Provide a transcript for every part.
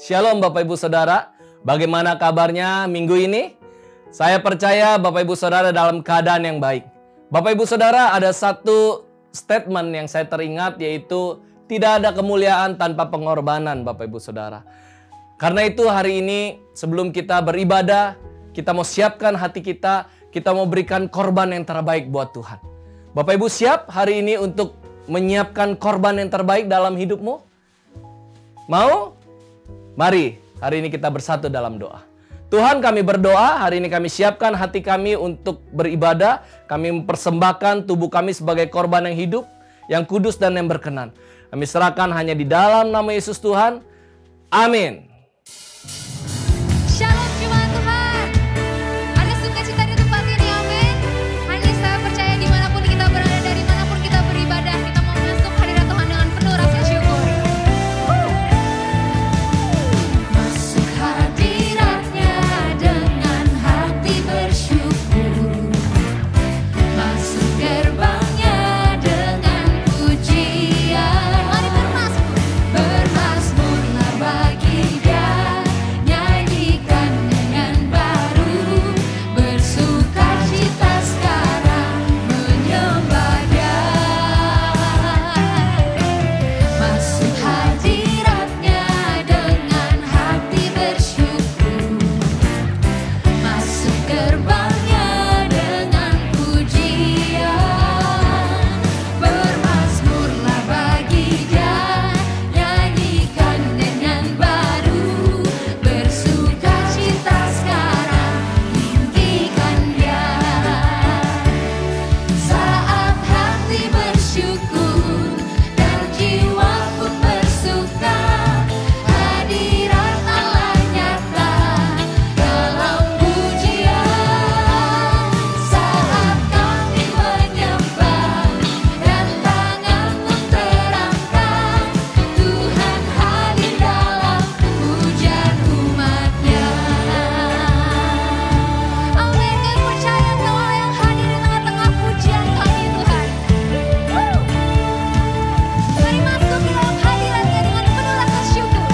Shalom Bapak Ibu Saudara, bagaimana kabarnya minggu ini? Saya percaya Bapak Ibu Saudara dalam keadaan yang baik. Bapak Ibu Saudara, ada satu statement yang saya teringat, yaitu tidak ada kemuliaan tanpa pengorbanan Bapak Ibu Saudara. Karena itu hari ini sebelum kita beribadah, kita mau siapkan hati kita mau berikan korban yang terbaik buat Tuhan. Bapak Ibu siap hari ini untuk menyiapkan korban yang terbaik dalam hidupmu? Mau? Mari, hari ini kita bersatu dalam doa. Tuhan, kami berdoa, hari ini kami siapkan hati kami untuk beribadah. Kami mempersembahkan tubuh kami sebagai korban yang hidup, yang kudus dan yang berkenan. Kami serahkan hanya di dalam nama Yesus Tuhan. Amin. Shalom jemaat Tuhan. Ada sukacita di tempat ini, amin. Hari ini saya percaya dimanapun kita berada, dari manapun kita beribadah, kita mau masuk hadirat Tuhan dengan penuh rasa syukur. Masuk hadiratnya dengan hati bersyukur. Masuk gerbangnya dengan pujian. Mari bermazmur. Bermazmurlah bagi Dia. Nyanyikan dengan baru. Bersukacita sekarang menyembah Dia. Masuk hadiratnya dengan hati bersyukur. Masuk gerbangnya dengan pujian. Bermazmurlah bagi Dia. Nyanyikan dengan baru. Bersukacita sekarang tinggikan Dia. Saat hati bersyukur dan jiwa pun bersuka, hadirat Allah nyata dalam pujian. Saat kami menyembah dan tangan pun terangkat, Tuhan hadir dalam pujian umat-Nya. Amin. Kami percaya bahwa yang hadir di tengah-tengah pujian kami, Tuhan. Mari masuk di dalam hadiratnya dengan penuh rasa syukur.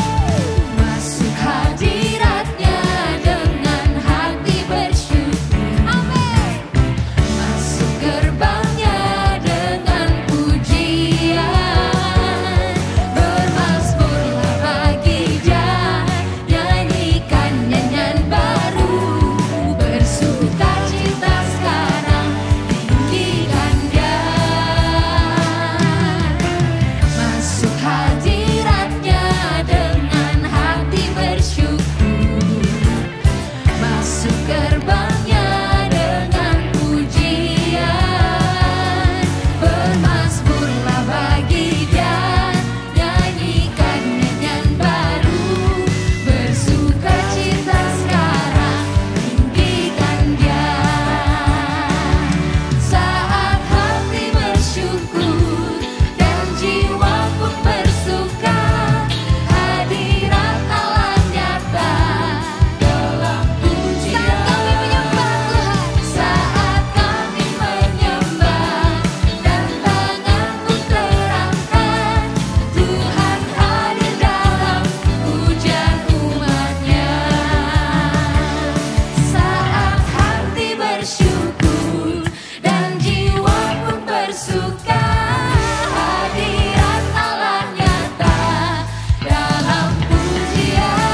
Masuk hadiratnya dengan hati bersyukur. Amin. Masuk gerbangnya dengan pujian. Bermazmurlah bagi Dia. Nyanyikan nyanyian baru. Bersukacita sekarang tinggikan Dia. Masuk hadiratnya dengan hati bersyukur. Masuk gerbangnya dengan pujian. Bermazmurlah bagi Dia. Nyanyikan nyanyian baru. Bersukacita sekarang tinggikan Dia. Saat hati bersyukur dan jiwa pun bersuka, hadirat Allah nyata dalam pujian. Saat kami menyembah dan tangan pun terangkat, Tuhan hadir dalam pujian umat-Nya. Saat hati bersyukur dan jiwa pun bersuka, hadirat Allah nyata dalam pujian.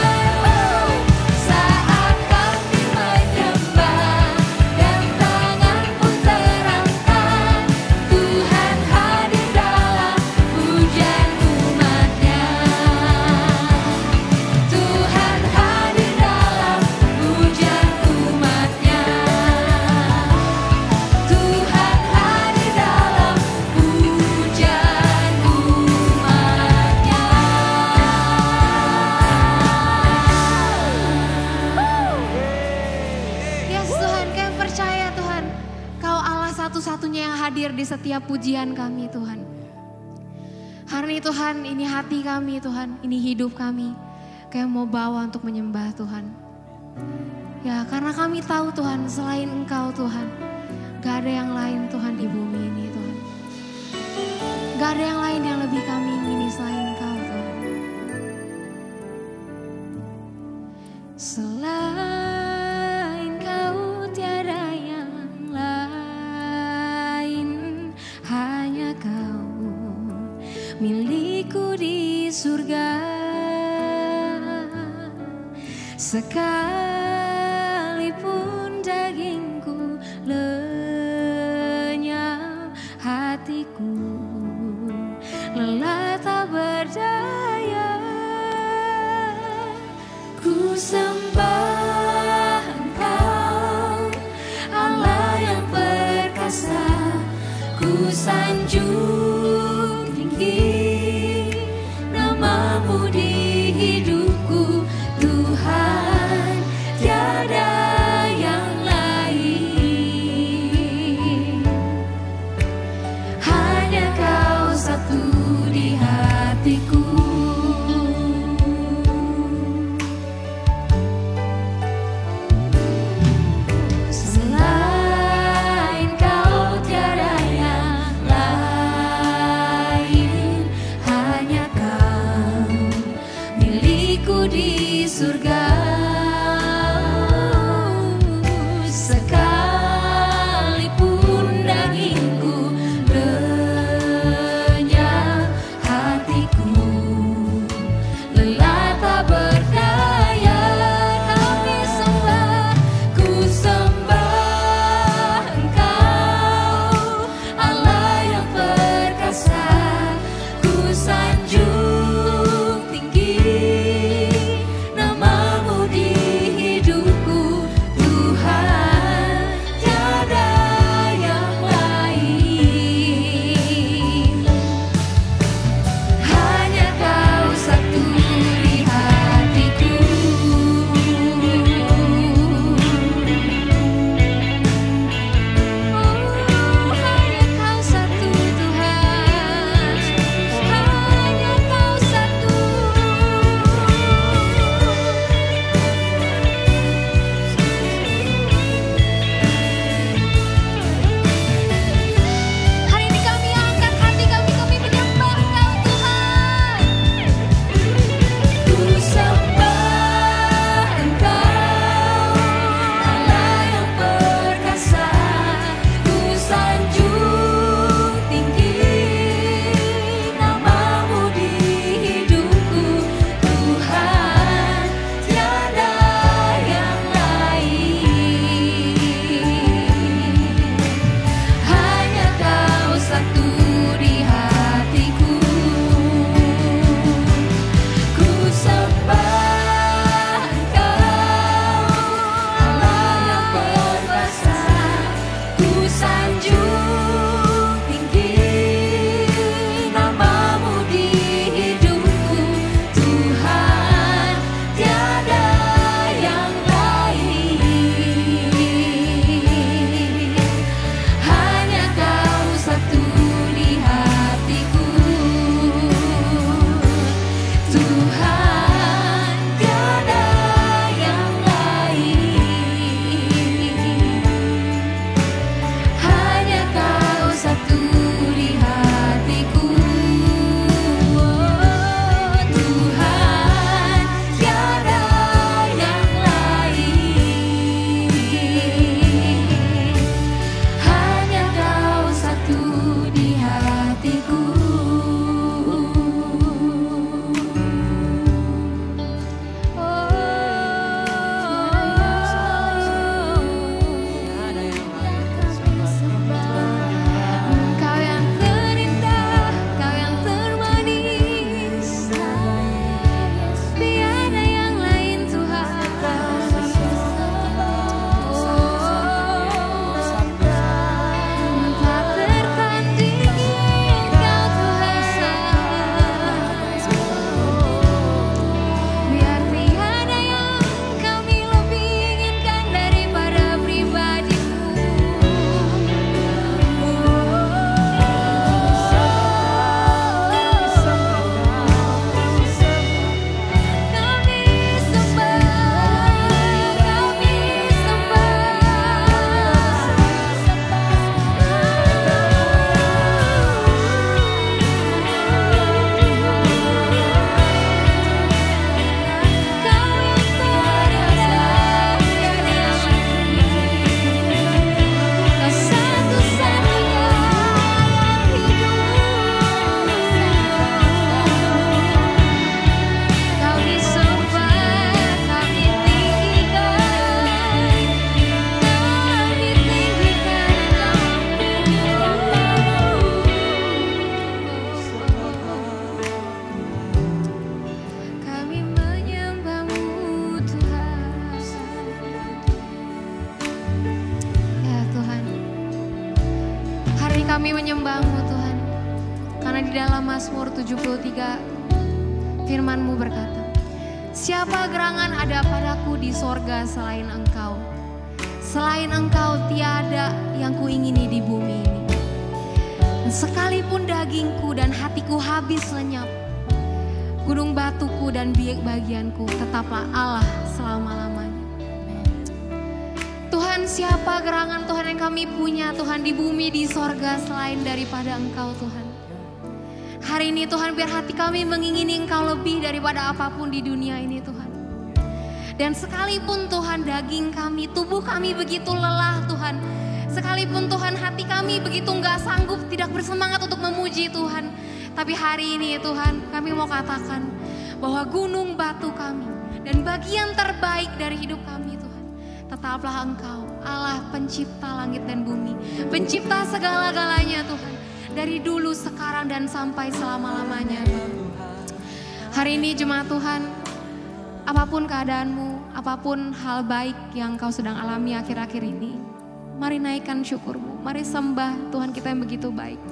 Saat kami menyembah dan tangan pun terangkat, Tuhan hadir dalam pujian umat-Nya. Tuhan hadir dalam pujian umat-Nya. Tuhan hadir dalam pujian umat-Nya. Yes Tuhan, kami percaya Tuhan, Kau Allah satu-satunya yang hadir di setiap pujian kami Tuhan. Hari ini Tuhan, ini hati kami Tuhan, ini hidup kami. Kami mau bawa untuk menyembah Tuhan. Ya karena kami tahu Tuhan, selain Engkau Tuhan, gak ada yang lain Tuhan di bumi ini Tuhan. Gak ada yang lain yang lebih kami ingini selain Engkau Tuhan. surga. Sekalipun dagingku lenyap, hatiku lelah tak berdaya. Ku sembah Engkau, Allah yang perkasa. Ku sanjung tinggi namamu di hidupku, Tuhan, tiada yang lain. Hanya Kau satu di hatiku. Selain Kau tiada yang lain. Hanya Kau milikku di surga. Sekalipun dagingku lenyap, hatiku lelah tak berdaya. Kami sembah, ku sembah Engkau, Allah yang perkasa. Ku sanjung tinggi namamu kami menyembah-Mu Tuhan. Karena di dalam Mazmur 73 firman-Mu berkata, siapa gerangan ada padaku di sorga selain Engkau? Selain Engkau tiada yang kuingini di bumi ini. Dan sekalipun dagingku dan hatiku habis lenyap, gunung batuku dan bagianku tetaplah Allah selama-lamanya. Tuhan, siapa gerangan Tuhan yang kami punya Tuhan di bumi, di sorga selain daripada Engkau Tuhan. Hari ini Tuhan, biar hati kami mengingini Engkau lebih daripada apapun di dunia ini Tuhan. Dan sekalipun Tuhan daging kami, tubuh kami begitu lelah Tuhan. Sekalipun Tuhan hati kami begitu gak sanggup, tidak bersemangat untuk memuji Tuhan. Tapi hari ini Tuhan, kami mau katakan bahwa gunung batu kami dan bagian terbaik dari hidup kami Tuhan, tetaplah Engkau, Allah pencipta langit dan bumi, pencipta segala-galanya Tuhan, dari dulu, sekarang, dan sampai selama-lamanya. Hari ini jemaat Tuhan, apapun keadaanmu, apapun hal baik yang kau sedang alami akhir-akhir ini, mari naikkan syukurmu, mari sembah Tuhan kita yang begitu baik.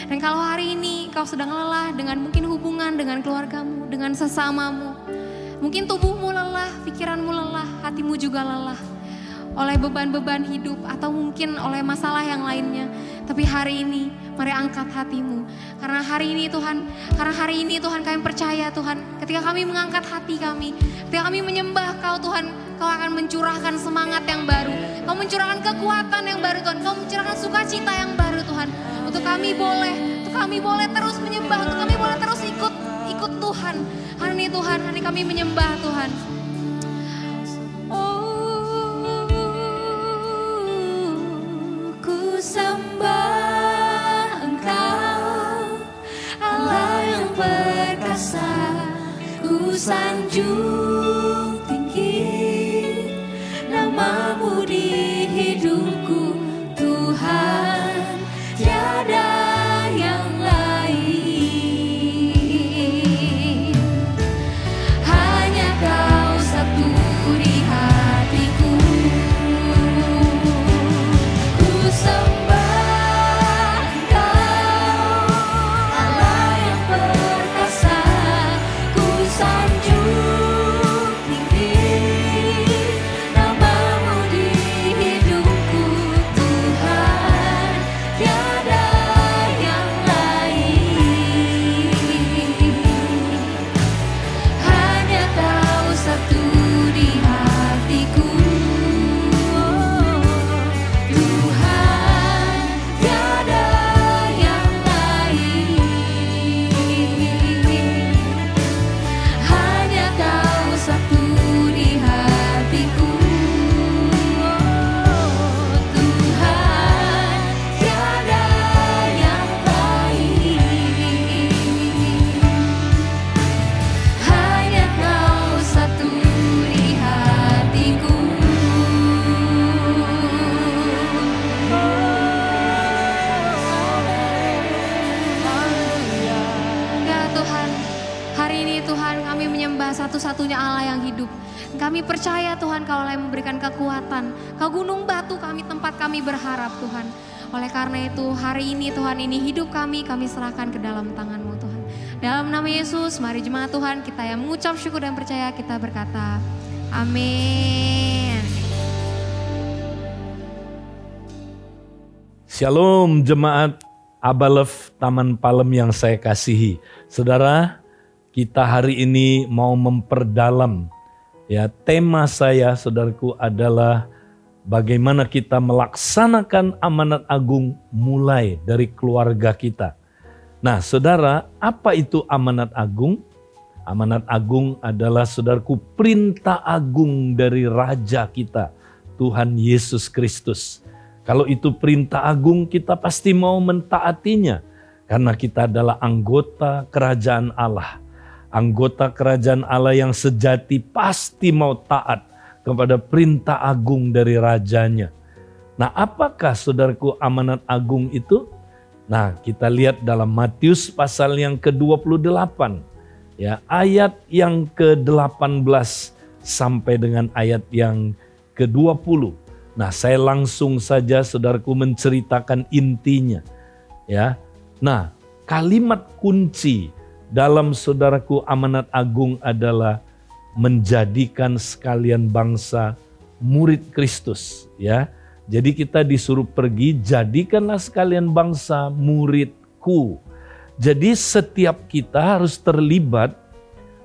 Dan kalau hari ini kau sedang lelah dengan mungkin hubungan dengan keluargamu, dengan sesamamu, mungkin tubuhmu lelah, pikiranmu lelah, hatimu juga lelah oleh beban-beban hidup atau mungkin oleh masalah yang lainnya. Tapi hari ini mari angkat hatimu, karena hari ini Tuhan kami percaya Tuhan, ketika kami mengangkat hati kami, ketika kami menyembah Kau Tuhan, Kau akan mencurahkan semangat yang baru, Kau mencurahkan kekuatan yang baru Tuhan, Kau mencurahkan sukacita yang baru Tuhan. Untuk kami boleh terus menyembah, untuk kami boleh terus ikut Tuhan. Hari ini Tuhan, hari kami menyembah Tuhan. Ku sembah Engkau, Allah yang perkasa, ku sanjung tinggi nama-Mu di hidupku Tuhan, tiada yang lain. Hanya Kau satu di hatiku. Ku sembah Engkau, Allah yang perkasa, ku sanjung tinggi nama-Mu di hidupku Tuhan, tiada yang lain. Hanya Kau satu di hatiku, Tuhan, tiada yang lain. Hanya Kau satu di hatiku, Tuhan, tiada yang lain. Hanya Kau satu di hatiku. Ya Tuhan, hari ini Tuhan kami menyembah satu-satunya Allah yang hidup. Kami percaya Tuhan Kau yang memberikan kekuatan, Kau gunung batu kami, tempat kami berharap Tuhan. Oleh karena itu hari ini Tuhan, ini hidup kami serahkan ke dalam tangan-Mu Tuhan. Dalam nama Yesus, mari jemaat Tuhan kita yang mengucap syukur dan percaya, kita berkata amin. Shalom jemaat Abalef Taman Palem yang saya kasihi. Saudara, kita hari ini mau memperdalam, ya, tema saya saudaraku adalah bagaimana kita melaksanakan amanat agung mulai dari keluarga kita. Nah saudara, apa itu amanat agung? Amanat agung adalah saudaraku perintah agung dari Raja kita, Tuhan Yesus Kristus. Kalau itu perintah agung, kita pasti mau mentaatinya. Karena kita adalah anggota kerajaan Allah. Anggota kerajaan Allah yang sejati pasti mau taat kepada perintah agung dari Rajanya. Nah, apakah saudaraku amanat agung itu? Nah, kita lihat dalam Matius pasal yang ke-28. Ya, ayat yang ke-18 sampai dengan ayat yang ke-20. Nah, saya langsung saja saudaraku menceritakan intinya. Ya. Nah, kalimat kunci dalam saudaraku amanat agung adalah menjadikan sekalian bangsa murid Kristus, ya. Jadi kita disuruh pergi, jadikanlah sekalian bangsa muridku. Jadi setiap kita harus terlibat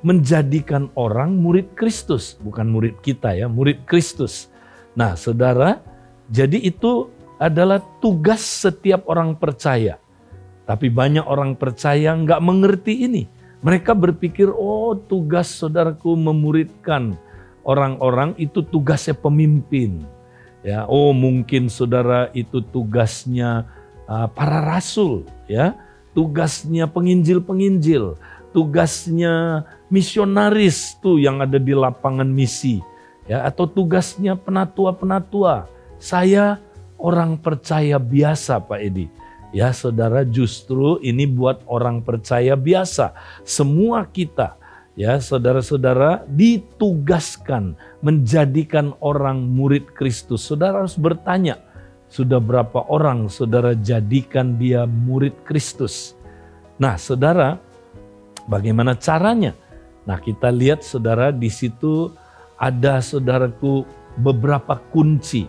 menjadikan orang murid Kristus, bukan murid kita ya, murid Kristus. Nah, saudara, jadi itu adalah tugas setiap orang percaya. Tapi banyak orang percaya nggak mengerti ini. Mereka berpikir, oh tugas saudaraku memuridkan orang-orang itu tugasnya pemimpin. Ya, oh mungkin saudara itu tugasnya para rasul, ya, tugasnya penginjil-penginjil, tugasnya misionaris tuh yang ada di lapangan misi, ya, atau tugasnya penatua-penatua. Saya orang percaya biasa, Pak Edi. Ya saudara, justru ini buat orang percaya biasa. Semua kita, ya saudara-saudara, ditugaskan menjadikan orang murid Kristus. Saudara harus bertanya, sudah berapa orang saudara jadikan dia murid Kristus? Nah saudara, bagaimana caranya? Nah kita lihat saudara, di situ ada saudaraku beberapa kunci.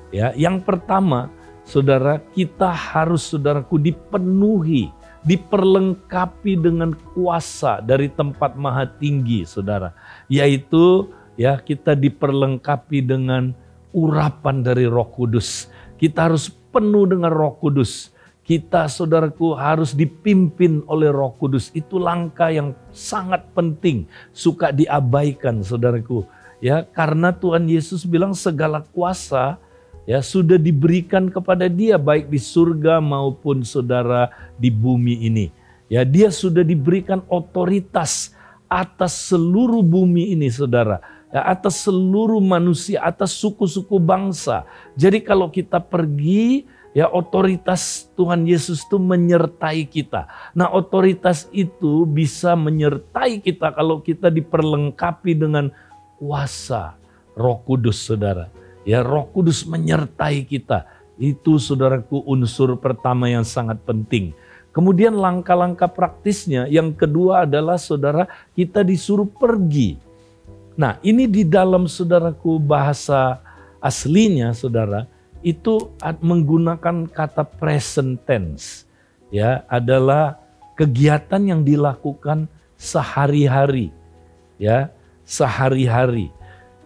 Ya, yang pertama, saudara, kita harus saudaraku dipenuhi, diperlengkapi dengan kuasa dari tempat maha tinggi, saudara. Yaitu ya kita diperlengkapi dengan urapan dari Roh Kudus. Kita harus penuh dengan Roh Kudus. Kita saudaraku harus dipimpin oleh Roh Kudus. Itu langkah yang sangat penting, suka diabaikan saudaraku. Ya, karena Tuhan Yesus bilang segala kuasa ya sudah diberikan kepada dia baik di surga maupun saudara di bumi ini. Ya, dia sudah diberikan otoritas atas seluruh bumi ini saudara. Ya, atas seluruh manusia, atas suku-suku bangsa. Jadi kalau kita pergi, ya otoritas Tuhan Yesus itu menyertai kita. Nah otoritas itu bisa menyertai kita kalau kita diperlengkapi dengan kuasa Roh Kudus saudara. Ya, Roh Kudus menyertai kita. Itu saudaraku unsur pertama yang sangat penting. Kemudian langkah-langkah praktisnya yang kedua adalah saudara, kita disuruh pergi. Nah, ini di dalam saudaraku bahasa aslinya saudara, itu menggunakan kata present tense. Ya, adalah kegiatan yang dilakukan sehari-hari. Ya, sehari-hari.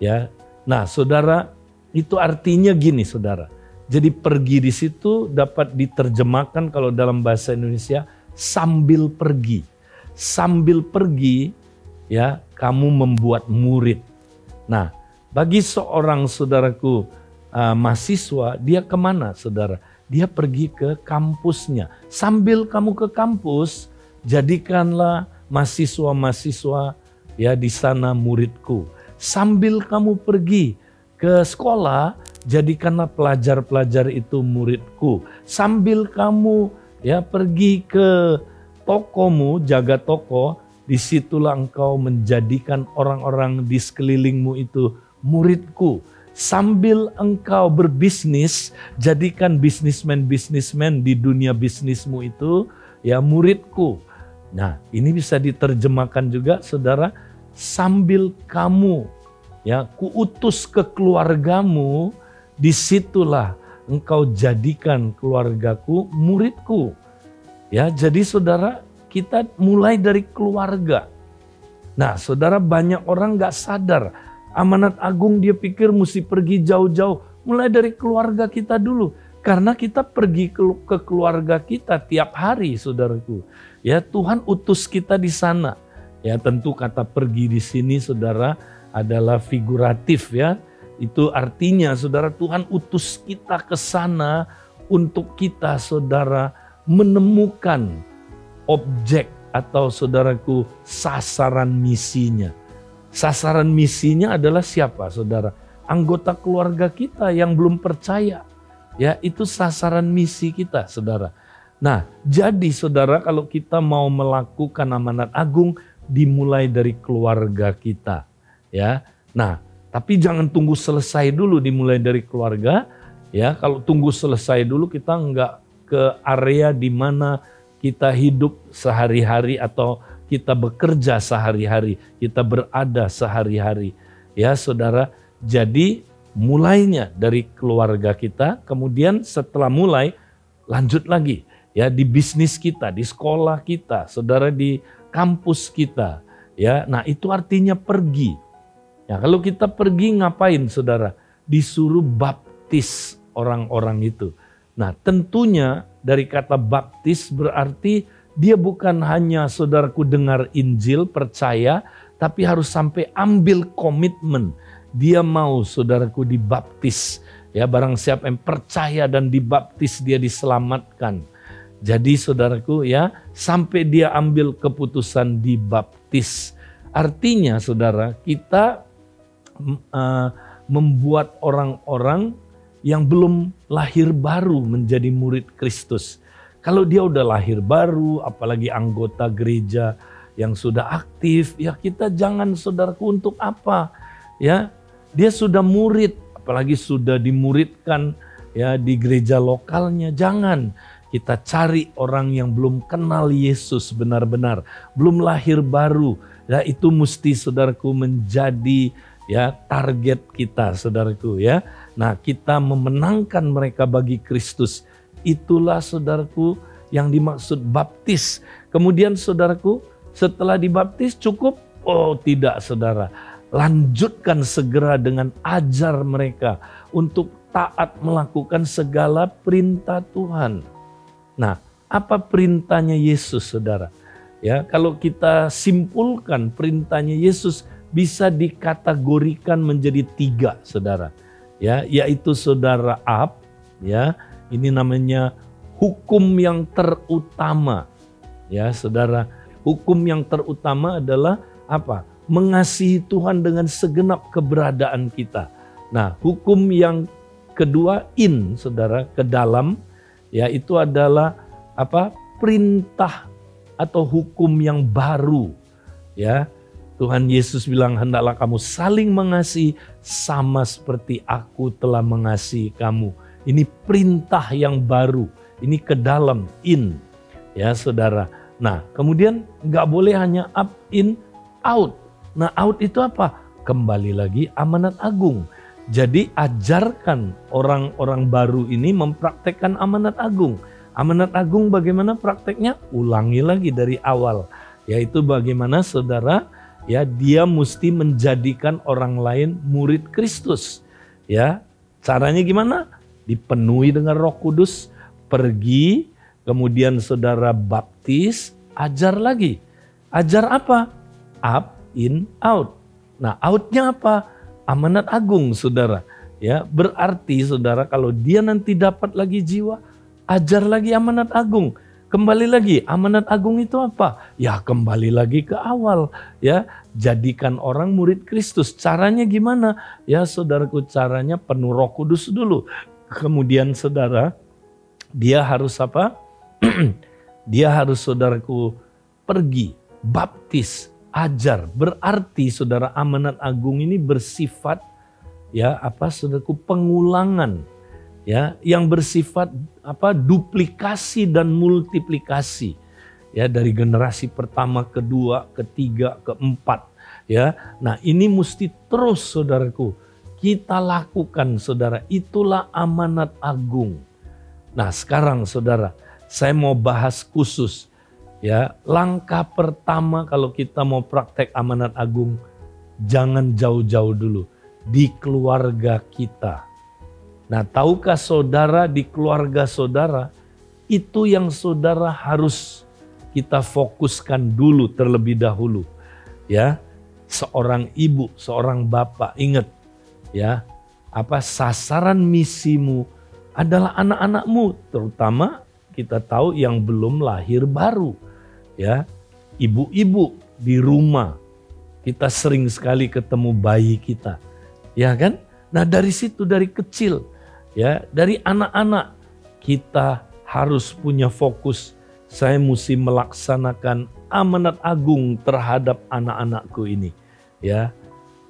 Ya. Nah, saudara, itu artinya gini saudara. Jadi pergi di situ dapat diterjemahkan kalau dalam bahasa Indonesia sambil pergi. Sambil pergi ya kamu membuat murid. Nah bagi seorang saudaraku mahasiswa dia kemana saudara? Dia pergi ke kampusnya. Sambil kamu ke kampus jadikanlah mahasiswa-mahasiswa ya di sana muridku. Sambil kamu pergi ke sekolah, jadikanlah pelajar-pelajar itu muridku. Sambil kamu ya pergi ke tokomu, jaga toko, disitulah engkau menjadikan orang-orang di sekelilingmu itu muridku. Sambil engkau berbisnis, jadikan bisnismen-bisnismen di dunia bisnismu itu ya muridku. Nah ini bisa diterjemahkan juga saudara, sambil kamu ya, kuutus ke keluargamu, disitulah engkau jadikan keluargaku muridku. Ya, jadi saudara, kita mulai dari keluarga. Nah, saudara banyak orang gak sadar. Amanat Agung dia pikir mesti pergi jauh-jauh. Mulai dari keluarga kita dulu. Karena kita pergi ke keluarga kita tiap hari, saudaraku. Ya, Tuhan utus kita di sana. Ya, tentu kata pergi di sini, saudara, adalah figuratif ya. Itu artinya saudara Tuhan utus kita ke sana untuk kita saudara menemukan objek atau saudaraku sasaran misinya. Sasaran misinya adalah siapa saudara? Anggota keluarga kita yang belum percaya. Ya, itu sasaran misi kita saudara. Nah, jadi saudara kalau kita mau melakukan amanat agung dimulai dari keluarga kita. Ya, nah, tapi jangan tunggu selesai dulu dimulai dari keluarga. Ya, kalau tunggu selesai dulu kita nggak ke area di mana kita hidup sehari-hari atau kita bekerja sehari-hari, kita berada sehari-hari. Ya saudara, jadi mulainya dari keluarga kita, kemudian setelah mulai lanjut lagi ya di bisnis kita, di sekolah kita, saudara di kampus kita. Ya, nah itu artinya pergi. Ya, kalau kita pergi ngapain saudara? Disuruh baptis orang-orang itu. Nah tentunya dari kata baptis berarti dia bukan hanya saudaraku dengar Injil, percaya, tapi harus sampai ambil komitmen. Dia mau saudaraku dibaptis. Ya, barang siapa yang percaya dan dibaptis dia diselamatkan. Jadi saudaraku ya, sampai dia ambil keputusan dibaptis. Artinya saudara, kita membuat orang-orang yang belum lahir baru menjadi murid Kristus. Kalau dia udah lahir baru, apalagi anggota gereja yang sudah aktif, ya kita jangan saudaraku untuk apa? Ya, dia sudah murid, apalagi sudah dimuridkan ya di gereja lokalnya, jangan. Kita cari orang yang belum kenal Yesus benar-benar, belum lahir baru. Ya, itu mesti saudaraku menjadi ya target kita saudaraku ya. Nah, kita memenangkan mereka bagi Kristus. Itulah saudaraku yang dimaksud baptis. Kemudian saudaraku, setelah dibaptis cukup? Oh tidak saudara. Lanjutkan segera dengan ajar mereka untuk taat melakukan segala perintah Tuhan. Nah, apa perintahnya Yesus saudara? Ya, kalau kita simpulkan perintahnya Yesus bisa dikategorikan menjadi 3 saudara. Ya, yaitu saudara ya. Ini namanya hukum yang terutama. Ya, saudara, hukum yang terutama adalah apa? Mengasihi Tuhan dengan segenap keberadaan kita. Nah, hukum yang kedua saudara, ke dalam, ya itu adalah apa? Perintah atau hukum yang baru. Ya, Tuhan Yesus bilang, hendaklah kamu saling mengasihi sama seperti aku telah mengasihi kamu. Ini perintah yang baru, ini ke dalam, ya saudara. Nah kemudian nggak boleh hanya up, in, out. Nah out itu apa? Kembali lagi amanat agung. Jadi ajarkan orang-orang baru ini mempraktekkan amanat agung. Amanat agung bagaimana prakteknya? Ulangi lagi dari awal. Yaitu bagaimana saudara, ya dia mesti menjadikan orang lain murid Kristus. Ya, caranya gimana? Dipenuhi dengan Roh Kudus, pergi, kemudian saudara baptis, ajar lagi. Ajar apa? Up, in, out. Nah, outnya apa? Amanat agung, saudara. Ya, berarti saudara kalau dia nanti dapat lagi jiwa, ajar lagi amanat agung. Kembali lagi, amanat agung itu apa? Ya, kembali lagi ke awal, ya. Jadikan orang murid Kristus. Caranya gimana? Ya, saudaraku, caranya penuh Roh Kudus dulu. Kemudian saudara, dia harus apa? Dia harus saudaraku pergi, baptis, ajar. Berarti saudara amanat agung ini bersifat ya apa saudaraku pengulangan. Ya, yang bersifat apa duplikasi dan multiplikasi. Ya, dari generasi pertama, kedua, ketiga, keempat. Ya. Nah, ini mesti terus saudaraku kita lakukan saudara, itulah amanat agung. Nah sekarang saudara, saya mau bahas khusus. Ya, langkah pertama kalau kita mau praktek amanat agung, jangan jauh-jauh dulu, di keluarga kita. Nah tahukah saudara di keluarga saudara, itu yang saudara harus kita fokuskan dulu terlebih dahulu. Ya, seorang ibu, seorang bapak, ingat. Ya, apa sasaran misimu adalah anak-anakmu, terutama kita tahu yang belum lahir baru. Ya, ibu-ibu di rumah, kita sering sekali ketemu bayi kita, ya kan? Nah dari situ dari kecil, ya dari anak-anak kita harus punya fokus. Saya mesti melaksanakan amanat agung terhadap anak-anakku ini, ya.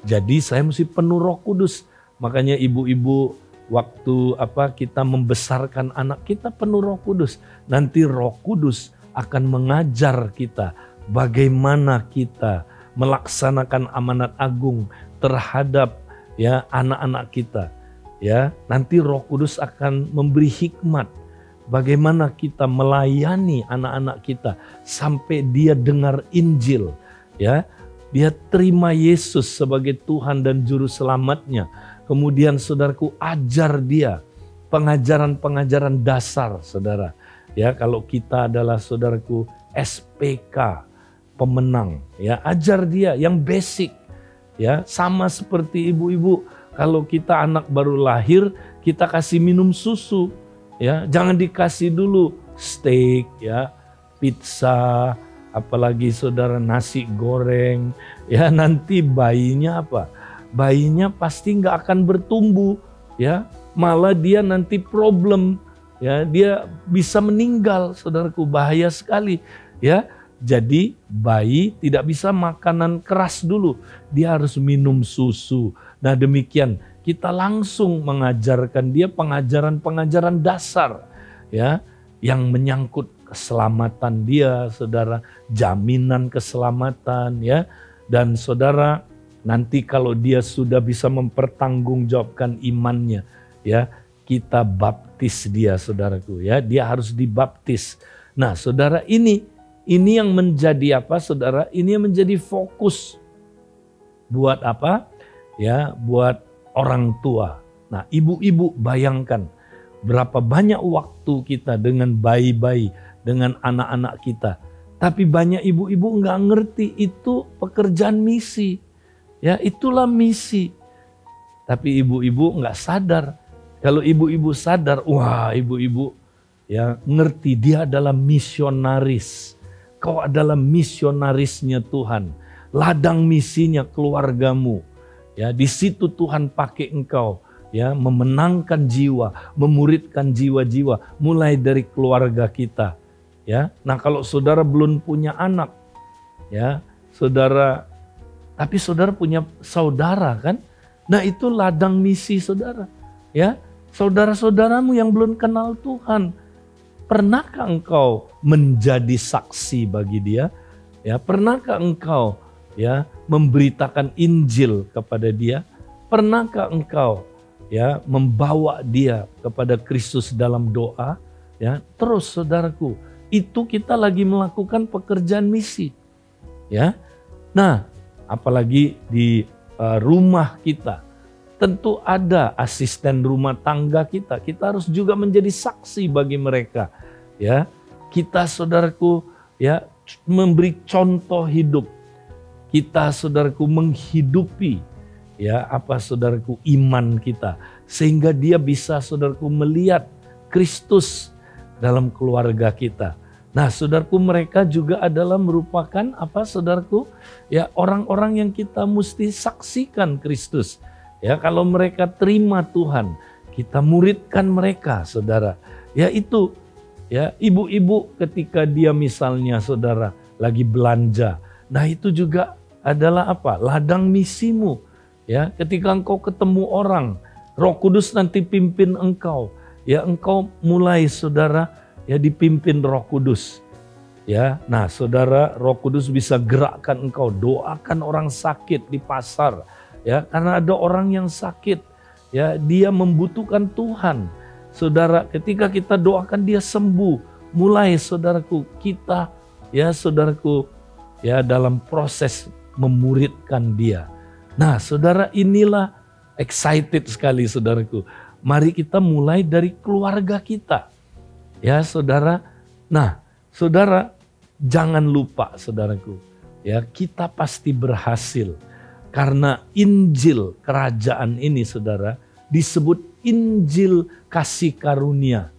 Jadi saya mesti penuh Roh Kudus. Makanya ibu-ibu waktu kita membesarkan anak kita penuh Roh Kudus. Nanti Roh Kudus akan mengajar kita bagaimana kita melaksanakan amanat agung terhadap ya anak-anak kita. Ya, nanti Roh Kudus akan memberi hikmat bagaimana kita melayani anak-anak kita sampai dia dengar Injil, ya. Dia terima Yesus sebagai Tuhan dan Juru Selamatnya. Kemudian saudaraku ajar dia pengajaran-pengajaran dasar, saudara. Ya, kalau kita adalah saudaraku SPK pemenang, ya ajar dia yang basic. Ya, sama seperti ibu-ibu, kalau kita anak baru lahir, kita kasih minum susu. Ya, jangan dikasih dulu steak, ya, pizza, apalagi saudara nasi goreng, ya nanti bayinya apa? Bayinya pasti nggak akan bertumbuh, ya malah dia nanti problem, ya dia bisa meninggal, saudaraku, bahaya sekali, ya. Jadi bayi tidak bisa makanan keras dulu, dia harus minum susu. Nah demikian kita langsung mengajarkan dia pengajaran-pengajaran dasar, ya yang menyangkut keselamatan dia, saudara, jaminan keselamatan, ya. Dan saudara, nanti kalau dia sudah bisa mempertanggungjawabkan imannya, ya, kita baptis dia, saudaraku, ya. Dia harus dibaptis. Nah, saudara, ini yang menjadi apa, saudara? Ini yang menjadi fokus buat apa? Ya, buat orang tua. Nah, ibu-ibu bayangkan berapa banyak waktu kita dengan bayi-bayi, dengan anak-anak kita. Tapi banyak ibu-ibu nggak ngerti itu pekerjaan misi. Ya, itulah misi. Tapi ibu-ibu nggak sadar. Kalau ibu-ibu sadar, wah ibu-ibu ya ngerti dia adalah misionaris. Kau adalah misionarisnya Tuhan. Ladang misinya keluargamu. Ya, di situ Tuhan pakai engkau. Ya, memenangkan jiwa, memuridkan jiwa-jiwa mulai dari keluarga kita. Ya, nah kalau saudara belum punya anak, ya saudara, tapi saudara punya saudara kan? Nah itu ladang misi saudara, ya saudara-saudaramu yang belum kenal Tuhan, pernahkah engkau menjadi saksi bagi dia? Ya, pernahkah engkau ya memberitakan Injil kepada dia? Pernahkah engkau ya membawa dia kepada Kristus dalam doa? Ya, terus saudaraku, itu kita lagi melakukan pekerjaan misi, ya. Nah, apalagi di rumah kita, tentu ada asisten rumah tangga kita. Kita harus juga menjadi saksi bagi mereka, ya. Kita, saudaraku, ya memberi contoh hidup. Kita, saudaraku, menghidupi, ya apa, saudaraku, iman kita, sehingga dia bisa, saudaraku, melihat Kristus dalam keluarga kita. Nah, saudaraku, mereka juga adalah merupakan apa, saudaraku? Ya, orang-orang yang kita mesti saksikan Kristus. Ya, kalau mereka terima Tuhan, kita muridkan mereka, saudara. Ya, itu ya, ibu-ibu ketika dia misalnya, saudara, lagi belanja. Nah, itu juga adalah apa? Ladang misimu. Ya, ketika engkau ketemu orang, Roh Kudus nanti pimpin engkau. Ya, engkau mulai, saudara, ya dipimpin Roh Kudus. Ya, nah saudara, Roh Kudus bisa gerakkan engkau, doakan orang sakit di pasar. Ya, karena ada orang yang sakit, ya dia membutuhkan Tuhan. Saudara, ketika kita doakan dia sembuh, mulai saudaraku kita, ya saudaraku, ya dalam proses memuridkan dia. Nah, saudara, inilah excited sekali, saudaraku. Mari kita mulai dari keluarga kita. Ya saudara, nah saudara jangan lupa, saudaraku, ya kita pasti berhasil karena Injil kerajaan ini, saudara, disebut Injil kasih karunia.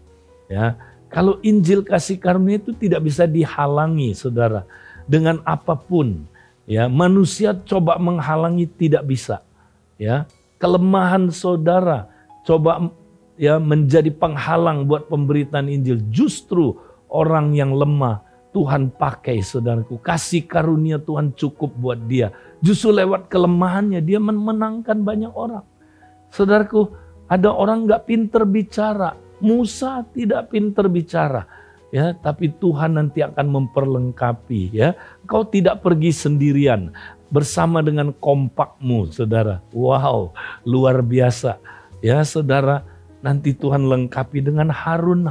Ya, kalau Injil kasih karunia itu tidak bisa dihalangi, saudara, dengan apapun. Ya, manusia coba menghalangi tidak bisa. Ya, kelemahan saudara coba ya menjadi penghalang buat pemberitaan Injil. Justru orang yang lemah Tuhan pakai, saudaraku. Kasih karunia Tuhan cukup buat dia. Justru lewat kelemahannya dia memenangkan banyak orang. Saudaraku, Ada orang nggak pinter bicara. Musa tidak pinter bicara. Ya, tapi Tuhan nanti akan memperlengkapi. Ya, kau tidak pergi sendirian, bersama dengan kompakmu, saudara. Wow, luar biasa. Ya, saudara, nanti Tuhan lengkapi dengan Harun.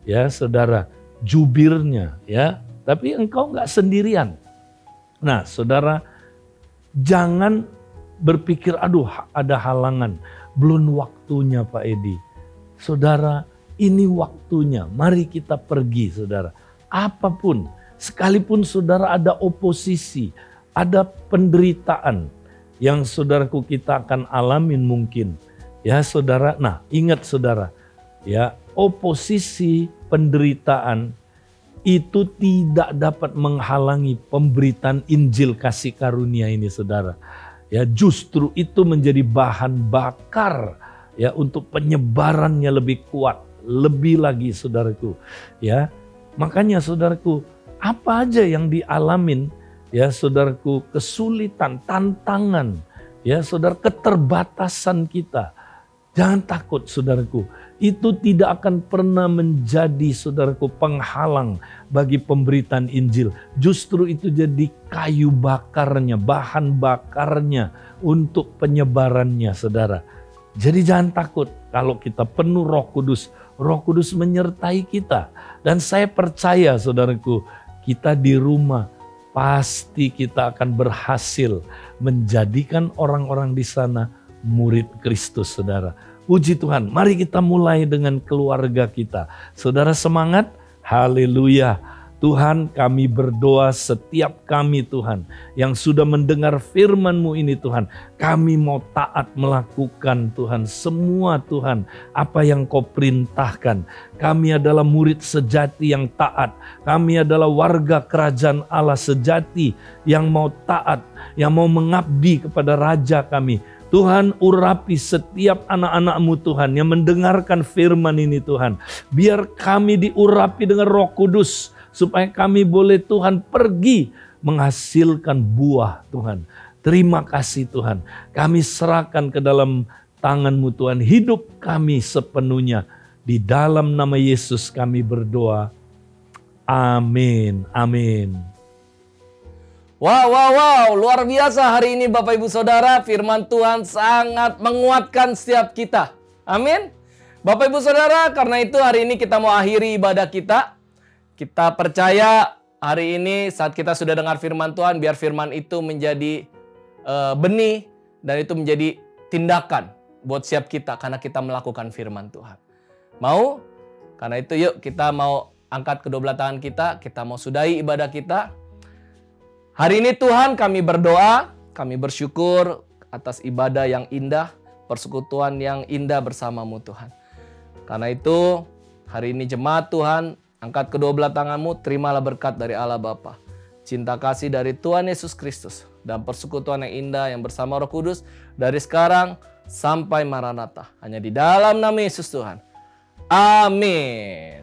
Ya, saudara, jubirnya. Ya, tapi engkau nggak sendirian. Nah, saudara, jangan berpikir, aduh ada halangan. Belum waktunya Pak Edi. Saudara, ini waktunya. Mari kita pergi, saudara. Apapun, sekalipun saudara ada oposisi, ada penderitaan yang saudaraku kita akan alamin mungkin. Ya saudara, nah ingat saudara, ya oposisi, penderitaan itu tidak dapat menghalangi pemberitaan Injil kasih karunia ini saudara. Ya justru itu menjadi bahan bakar ya untuk penyebarannya lebih kuat, lebih lagi saudaraku. Ya, makanya saudaraku, apa aja yang dialamin ya saudaraku, kesulitan, tantangan, ya saudara, keterbatasan kita. Jangan takut saudaraku, itu tidak akan pernah menjadi saudaraku penghalang bagi pemberitaan Injil. Justru itu jadi kayu bakarnya, bahan bakarnya untuk penyebarannya saudara. Jadi jangan takut kalau kita penuh Roh Kudus menyertai kita. Dan saya percaya saudaraku, kita di rumah pasti kita akan berhasil menjadikan orang-orang di sana murid Kristus saudara. Puji Tuhan, mari kita mulai dengan keluarga kita. Saudara semangat, haleluya. Tuhan, kami berdoa setiap kami Tuhan yang sudah mendengar firman-Mu ini Tuhan. Kami mau taat melakukan Tuhan semua Tuhan apa yang Kau perintahkan. Kami adalah murid sejati yang taat. Kami adalah warga kerajaan Allah sejati yang mau taat, yang mau mengabdi kepada Raja kami. Tuhan, urapi setiap anak-anak-Mu Tuhan yang mendengarkan firman ini Tuhan. Biar kami diurapi dengan Roh Kudus. Supaya kami boleh Tuhan pergi menghasilkan buah Tuhan. Terima kasih Tuhan. Kami serahkan ke dalam tangan-Mu Tuhan. Hidup kami sepenuhnya. Di dalam nama Yesus kami berdoa. Amin. Amin. Wow. Luar biasa hari ini Bapak Ibu Saudara. Firman Tuhan sangat menguatkan setiap kita. Amin. Bapak Ibu Saudara, karena itu hari ini kita mau akhiri ibadah kita. Kita percaya hari ini saat kita sudah dengar firman Tuhan, biar firman itu menjadi benih dan itu menjadi tindakan buat siap kita karena kita melakukan firman Tuhan. Mau? Karena itu yuk kita mau angkat kedua belah tangan kita mau sudahi ibadah kita. Hari ini Tuhan kami berdoa, kami bersyukur atas ibadah yang indah, persekutuan yang indah bersama-Mu Tuhan. Karena itu hari ini jemaat Tuhan, angkat kedua belah tanganmu, terimalah berkat dari Allah Bapa, cinta kasih dari Tuhan Yesus Kristus, dan persekutuan yang indah yang bersama Roh Kudus dari sekarang sampai Maranatha. Hanya di dalam nama Yesus Tuhan. Amin.